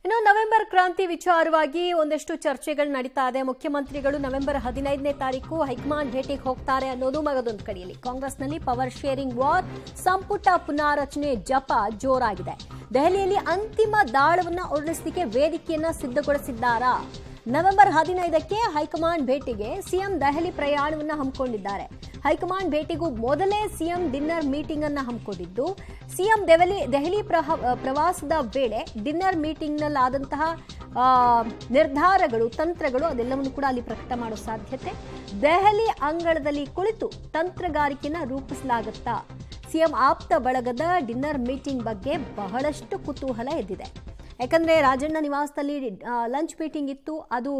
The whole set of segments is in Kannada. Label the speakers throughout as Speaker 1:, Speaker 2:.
Speaker 1: ಇನ್ನು ನವೆಂಬರ್ ಕ್ರಾಂತಿ ವಿಚಾರವಾಗಿ ಒಂದಷ್ಟು ಚರ್ಚೆಗಳು ನಡೀತಾ ಇದೆ. ಮುಖ್ಯಮಂತ್ರಿಗಳು ನವೆಂಬರ್ 15ನೇ ತಾರೀಕು ಹೈಕಮಾಂಡ್ ಭೇಟಿಗೆ ಹೋಗ್ತಾರೆ ಅನ್ನೋದು ಮಗದೊಂದು ಕಡೆಯಲ್ಲಿ. ಕಾಂಗ್ರೆಸ್ನಲ್ಲಿ ಪವರ್ ಶೇರಿಂಗ್ ವಾರ್, ಸಂಪುಟ ಪುನಾರಚನೆ ಜಪ ಜೋರಾಗಿದೆ. ದೆಹಲಿಯಲ್ಲಿ ಅಂತಿಮ ದಾಳವನ್ನ ಉರುಳಿಸಲಿಕ್ಕೆ ವೇದಿಕೆಯನ್ನ ಸಿದ್ಧಗೊಳಿಸಿದ್ದಾರಾ? ನವೆಂಬರ್ 15ಕ್ಕೆ ಹೈಕಮಾಂಡ್ ಭೇಟಿಗೆ ಸಿಎಂ ದೆಹಲಿ ಪ್ರಯಾಣವನ್ನ ಹಮ್ಮಿಕೊಂಡಿದ್ದಾರೆ. ಹೈಕಮಾಂಡ್ ಭೇಟಿಗೂ ಮೊದಲೇ ಸಿಎಂ ಡಿನ್ನರ್ ಮೀಟಿಂಗ್ ಅನ್ನ ಹಮ್ಮಿಕೊಂಡಿದ್ದು, ಸಿಎಂ ದೆಹಲಿ ಪ್ರವಾಸದ ವೇಳೆ ಡಿನ್ನರ್ ಮೀಟಿಂಗ್ನಲ್ಲಾದಂತಹ ನಿರ್ಧಾರಗಳು, ತಂತ್ರಗಳು ಅದೆಲ್ಲವನ್ನು ಕೂಡ ಅಲ್ಲಿ ಪ್ರಕಟ ಮಾಡೋ ಸಾಧ್ಯತೆ. ದೆಹಲಿ ಅಂಗಳದಲ್ಲಿ ಕುಳಿತು ತಂತ್ರಗಾರಿಕೆಯನ್ನ ರೂಪಿಸಲಾಗುತ್ತಾ? ಸಿಎಂ ಆಪ್ತ ಬಳಗದ ಡಿನ್ನರ್ ಮೀಟಿಂಗ್ ಬಗ್ಗೆ ಬಹಳಷ್ಟು ಕುತೂಹಲ ಎದ್ದಿದೆ. ಯಾಕಂದ್ರೆ ರಾಜಣ್ಣ ನಿವಾಸದಲ್ಲಿ ಲಂಚ್ ಮೀಟಿಂಗ್ ಇತ್ತು, ಅದು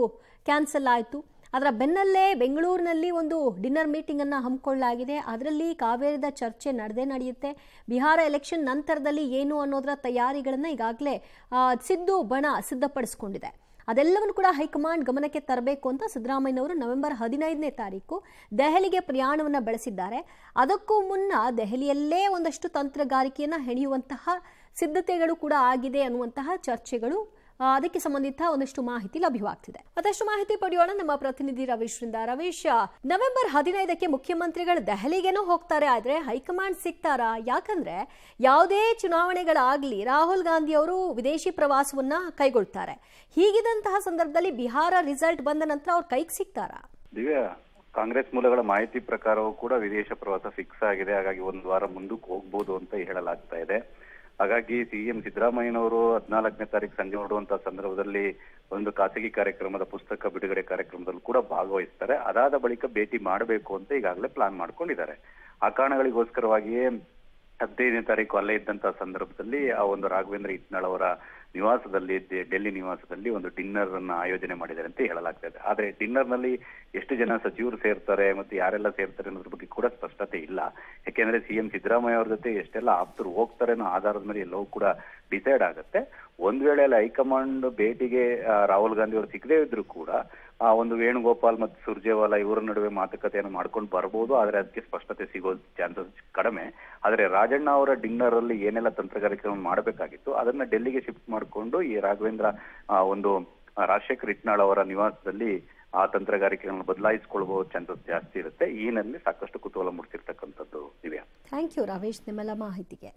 Speaker 1: ಕ್ಯಾನ್ಸಲ್ ಆಯಿತು. ಅದರ ಬೆನ್ನಲ್ಲೇ ಬೆಂಗಳೂರಿನಲ್ಲಿ ಒಂದು ಡಿನ್ನರ್ ಮೀಟಿಂಗ್ ಅನ್ನು ಹಮ್ಮಿಕೊಳ್ಳಲಾಗಿದೆ. ಅದರಲ್ಲಿ ಕಾವೇರಿದ ಚರ್ಚೆ ನಡೆಯುತ್ತೆ. ಬಿಹಾರ ಎಲೆಕ್ಷನ್ ನಂತರದಲ್ಲಿ ಏನು ಅನ್ನೋದರ ತಯಾರಿಗಳನ್ನು ಈಗಾಗಲೇ ಸಿದ್ದು ಬಣ ಸಿದ್ಧಪಡಿಸಿಕೊಂಡಿದೆ. ಅದೆಲ್ಲವನ್ನು ಕೂಡ ಹೈಕಮಾಂಡ್ ಗಮನಕ್ಕೆ ತರಬೇಕು ಅಂತ ಸಿದ್ದರಾಮಯ್ಯನವರು ನವೆಂಬರ್ 15ನೇ ತಾರೀಕು ದೆಹಲಿಗೆ ಪ್ರಯಾಣವನ್ನು ಬೆಳೆಸಿದ್ದಾರೆ. ಅದಕ್ಕೂ ಮುನ್ನ ದೆಹಲಿಯಲ್ಲೇ ಒಂದಷ್ಟು ತಂತ್ರಗಾರಿಕೆಯನ್ನು ಹೆಣೆಯುವಂತಹ ಸಿದ್ಧತೆಗಳು ಕೂಡ ಆಗಿದೆ ಅನ್ನುವಂತಹ ಚರ್ಚೆಗಳು, ಅದಕ್ಕೆ ಸಂಬಂಧಿತ ಒಂದಷ್ಟು ಮಾಹಿತಿ ಲಭ್ಯವಾಗ್ತಿದೆ. ಮತ್ತಷ್ಟು ಮಾಹಿತಿ ಪಡೆಯೋಣ ನಮ್ಮ ಪ್ರತಿನಿಧಿ ರವೀಶ್ರಿಂದ. ರವೀಶ್, ನವೆಂಬರ್ 15ಕ್ಕೆ ಮುಖ್ಯಮಂತ್ರಿಗಳು ದೆಹಲಿಗೇನೋ ಹೋಗ್ತಾರೆ, ಆದ್ರೆ ಹೈಕಮಾಂಡ್ ಸಿಗ್ತಾರಾ? ಯಾಕಂದ್ರೆ ಯಾವುದೇ ಚುನಾವಣೆಗಳಾಗ್ಲಿ ರಾಹುಲ್ ಗಾಂಧಿ ಅವರು ವಿದೇಶಿ ಪ್ರವಾಸವನ್ನ ಕೈಗೊಳ್ತಾರೆ. ಹೀಗಿದಂತಹ ಸಂದರ್ಭದಲ್ಲಿ ಬಿಹಾರ ರಿಸಲ್ಟ್ ಬಂದ ನಂತರ ಅವ್ರ ಕೈಗೆ ಸಿಗ್ತಾರಾ?
Speaker 2: ದಿವ್ಯಾ, ಕಾಂಗ್ರೆಸ್ ಮೂಲಗಳ ಮಾಹಿತಿ ಪ್ರಕಾರವೂ ಕೂಡ ವಿದೇಶ ಪ್ರವಾಸ ಫಿಕ್ಸ್ ಆಗಿದೆ. ಹಾಗಾಗಿ ಒಂದು ವಾರ ಮುಂದಕ್ಕೆ ಹೋಗ್ಬೋದು ಅಂತ ಹೇಳಲಾಗ್ತಾ ಇದೆ. ಹಾಗಾಗಿ ಸಿಎಂ ಸಿದ್ದರಾಮಯ್ಯನವರು 14ನೇ ತಾರೀಕು ಸಂಜೆ ಹೊರಡುವಂತಹ ಸಂದರ್ಭದಲ್ಲಿ ಒಂದು ಖಾಸಗಿ ಕಾರ್ಯಕ್ರಮದ ಪುಸ್ತಕ ಬಿಡುಗಡೆ ಕಾರ್ಯಕ್ರಮದಲ್ಲಿ ಕೂಡ ಭಾಗವಹಿಸ್ತಾರೆ. ಅದಾದ ಬಳಿಕ ಭೇಟಿ ಮಾಡಬೇಕು ಅಂತ ಈಗಾಗಲೇ ಪ್ಲಾನ್ ಮಾಡ್ಕೊಂಡಿದ್ದಾರೆ. ಆ ಕಾರಣಗಳಿಗೋಸ್ಕರವಾಗಿಯೇ 15ನೇ ತಾರೀಕು ಅಲ್ಲೇ ಇದ್ದಂತಹ ಸಂದರ್ಭದಲ್ಲಿ ಆ ಒಂದು ರಾಘವೇಂದ್ರ ಹಿಟ್ನಾಳ್ ಅವರ ನಿವಾಸದಲ್ಲಿ, ಡೆಲ್ಲಿ ನಿವಾಸದಲ್ಲಿ ಒಂದು ಡಿನ್ನರ್ ಅನ್ನ ಆಯೋಜನೆ ಮಾಡಿದ್ದಾರೆ ಅಂತ ಹೇಳಲಾಗ್ತಾ ಇದೆ. ಆದ್ರೆ ಡಿನ್ನರ್ ನಲ್ಲಿ ಎಷ್ಟು ಜನ ಸಚಿವರು ಸೇರ್ತಾರೆ ಮತ್ತೆ ಯಾರೆಲ್ಲ ಸೇರ್ತಾರೆ ಅನ್ನೋದ್ರ ಬಗ್ಗೆ ಕೂಡ ಸ್ಪಷ್ಟತೆ ಇಲ್ಲ. ಯಾಕೆಂದ್ರೆ ಸಿಎಂ ಸಿದ್ದರಾಮಯ್ಯ ಅವ್ರ ಜೊತೆ ಎಷ್ಟೆಲ್ಲ ಆಪ್ತರು ಹೋಗ್ತಾರೆ ಅನ್ನೋ ಆಧಾರದ ಮೇಲೆ ಎಲ್ಲವೂ ಕೂಡ ಡಿಸೈಡ್ ಆಗುತ್ತೆ. ಒಂದ್ ವೇಳೆ ಅಲ್ಲಿ ಹೈಕಮಾಂಡ್ ಭೇಟಿಗೆ ರಾಹುಲ್ ಗಾಂಧಿ ಅವರು ಸಿಗದೇ ಇದ್ರು ಕೂಡ ಆ ಒಂದು ವೇಣುಗೋಪಾಲ್ ಮತ್ತು ಸುರ್ಜೇವಾಲಾ ಇವರ ನಡುವೆ ಮಾತುಕತೆಯನ್ನು ಮಾಡ್ಕೊಂಡು ಬರ್ಬೋದು. ಆದ್ರೆ ಅದಕ್ಕೆ ಸ್ಪಷ್ಟತೆ ಸಿಗೋ ಚಾನ್ಸಸ್ ಕಡಿಮೆ. ಆದ್ರೆ ರಾಜಣ್ಣ ಅವರ ಡಿನ್ನರ್ ಅಲ್ಲಿ ಏನೆಲ್ಲ ತಂತ್ರಗಾರಿಕೆಗಳನ್ನು ಮಾಡಬೇಕಾಗಿತ್ತು ಅದನ್ನ ಡೆಲ್ಲಿಗೆ ಶಿಫ್ಟ್ ಮಾಡಿಕೊಂಡು ಈ ರಾಘವೇಂದ್ರ ಒಂದು ರಾಜಶೇಖರ್ ಹಿಟ್ನಾಳ್ ಅವರ ನಿವಾಸದಲ್ಲಿ ಆ ತಂತ್ರಗಾರಿಕೆಗಳನ್ನು ಬದಲಾಯಿಸಿಕೊಳ್ಳಬಹುದು ಚಾನ್ಸಸ್ ಜಾಸ್ತಿ ಇರುತ್ತೆ. ಈ ನಿಟ್ಟಿನಲ್ಲಿ ಸಾಕಷ್ಟು ಕುತೂಹಲ ಮೂಡಿಸಿರ್ತಕ್ಕಂಥದ್ದು ದಿವ್ಯಾ.
Speaker 1: ಥ್ಯಾಂಕ್ ಯು ರವೀಶ್, ನಿಮ್ಮೆಲ್ಲ ಮಾಹಿತಿಗೆ.